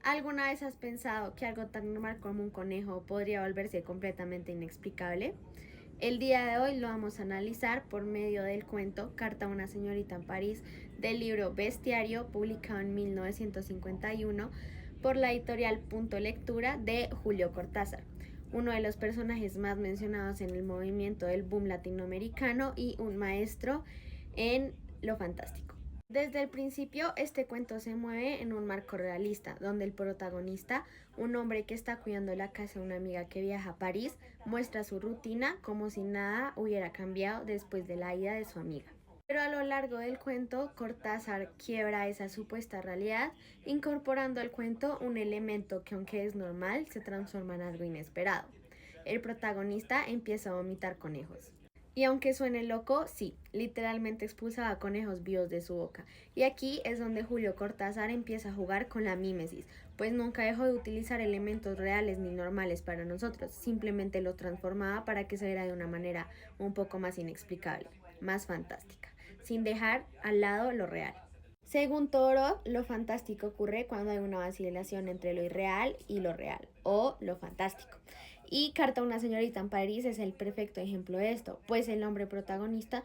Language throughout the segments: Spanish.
¿Alguna vez has pensado que algo tan normal como un conejo podría volverse completamente inexplicable? El día de hoy lo vamos a analizar por medio del cuento Carta a una señorita en París del libro Bestiario, publicado en 1951 por la editorial Punto Lectura de Julio Cortázar, uno de los personajes más mencionados en el movimiento del boom latinoamericano y un maestro en lo fantástico. Desde el principio, este cuento se mueve en un marco realista, donde el protagonista, un hombre que está cuidando la casa de una amiga que viaja a París, muestra su rutina como si nada hubiera cambiado después de la ida de su amiga. Pero a lo largo del cuento, Cortázar quiebra esa supuesta realidad, incorporando al cuento un elemento que, aunque es normal, se transforma en algo inesperado. El protagonista empieza a vomitar conejos. Y aunque suene loco, sí, literalmente expulsaba conejos vivos de su boca. Y aquí es donde Julio Cortázar empieza a jugar con la mímesis, pues nunca dejó de utilizar elementos reales ni normales para nosotros, simplemente lo transformaba para que se viera de una manera un poco más inexplicable, más fantástica, sin dejar al lado lo real. Según Toro, lo fantástico ocurre cuando hay una vacilación entre lo irreal y lo real, o lo fantástico. Y Carta a una señorita en París es el perfecto ejemplo de esto, pues el hombre protagonista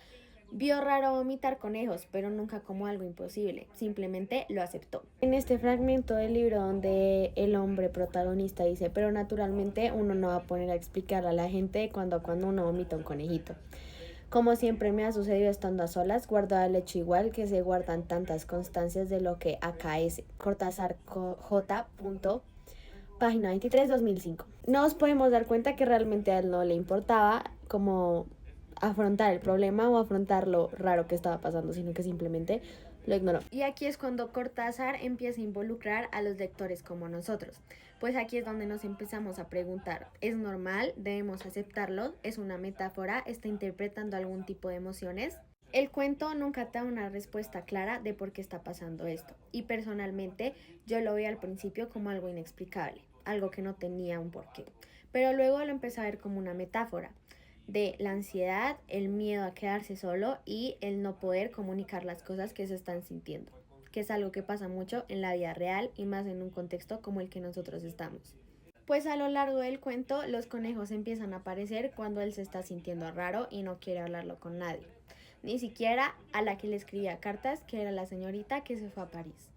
vio raro vomitar conejos, pero nunca como algo imposible, simplemente lo aceptó. En este fragmento del libro donde el hombre protagonista dice, pero naturalmente uno no va a poner a explicarle a la gente cuando uno vomita un conejito. Como siempre me ha sucedido estando a solas, guardaba el hecho igual que se guardan tantas constancias de lo que acaece. Cortázar J. Página 23, 2005. Nos podemos dar cuenta que realmente a él no le importaba como afrontar el problema o afrontar lo raro que estaba pasando, sino que simplemente lo ignoró. Y aquí es cuando Cortázar empieza a involucrar a los lectores como nosotros, pues aquí es donde nos empezamos a preguntar, ¿es normal? ¿Debemos aceptarlo? ¿Es una metáfora? ¿Está interpretando algún tipo de emociones? El cuento nunca te da una respuesta clara de por qué está pasando esto, y personalmente yo lo vi al principio como algo inexplicable, algo que no tenía un porqué, pero luego lo empecé a ver como una metáfora de la ansiedad, el miedo a quedarse solo y el no poder comunicar las cosas que se están sintiendo, que es algo que pasa mucho en la vida real y más en un contexto como el que nosotros estamos. Pues a lo largo del cuento los conejos empiezan a aparecer cuando él se está sintiendo raro y no quiere hablarlo con nadie, ni siquiera a la que le escribía cartas, que era la señorita que se fue a París.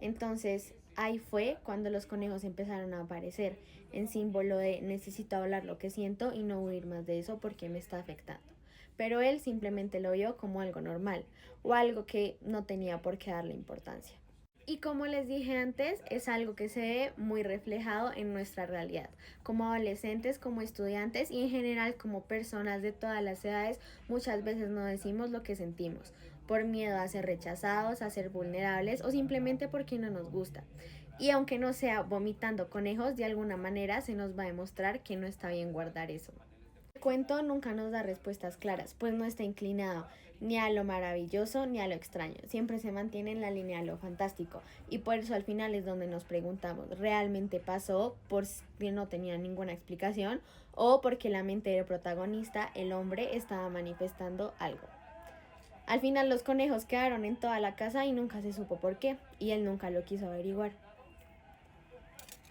Entonces ahí fue cuando los conejos empezaron a aparecer en símbolo de necesito hablar lo que siento y no huir más de eso porque me está afectando. Pero él simplemente lo vio como algo normal o algo que no tenía por qué darle importancia. Y como les dije antes, es algo que se ve muy reflejado en nuestra realidad. Como adolescentes, como estudiantes y en general como personas de todas las edades, muchas veces no decimos lo que sentimos, por miedo a ser rechazados, a ser vulnerables o simplemente porque no nos gusta. Y aunque no sea vomitando conejos, de alguna manera se nos va a demostrar que no está bien guardar eso. El cuento nunca nos da respuestas claras, pues no está inclinado ni a lo maravilloso ni a lo extraño, siempre se mantiene en la línea de lo fantástico y por eso al final es donde nos preguntamos, ¿realmente pasó porque no tenía ninguna explicación o porque la mente del protagonista, el hombre, estaba manifestando algo? Al final los conejos quedaron en toda la casa y nunca se supo por qué, y él nunca lo quiso averiguar.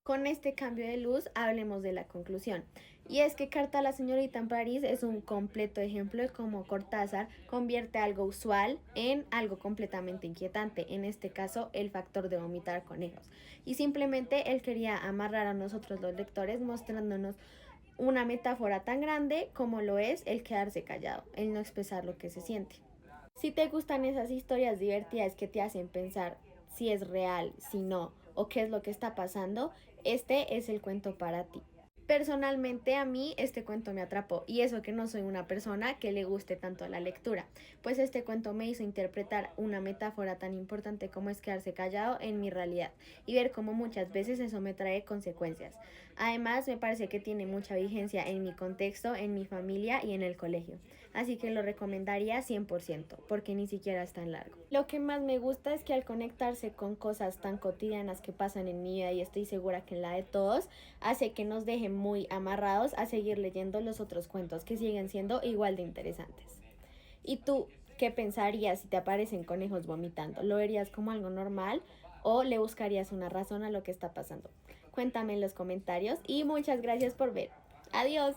Con este cambio de luz, hablemos de la conclusión. Y es que Carta a la señorita en París es un completo ejemplo de cómo Cortázar convierte algo usual en algo completamente inquietante, en este caso el factor de vomitar conejos. Y simplemente él quería amarrar a nosotros los lectores mostrándonos una metáfora tan grande como lo es el quedarse callado, el no expresar lo que se siente. Si te gustan esas historias divertidas que te hacen pensar si es real, si no, o qué es lo que está pasando, este es el cuento para ti. Personalmente a mí este cuento me atrapó y eso que no soy una persona que le guste tanto la lectura, pues este cuento me hizo interpretar una metáfora tan importante como es quedarse callado en mi realidad y ver cómo muchas veces eso me trae consecuencias. Además me parece que tiene mucha vigencia en mi contexto, en mi familia y en el colegio, así que lo recomendaría 100% porque ni siquiera es tan largo. Lo que más me gusta es que al conectarse con cosas tan cotidianas que pasan en mi vida y estoy segura que en la de todos, hace que nos deje muy amarrados a seguir leyendo los otros cuentos que siguen siendo igual de interesantes. ¿Y tú qué pensarías si te aparecen conejos vomitando? ¿Lo verías como algo normal o le buscarías una razón a lo que está pasando? Cuéntame en los comentarios y muchas gracias por ver. Adiós.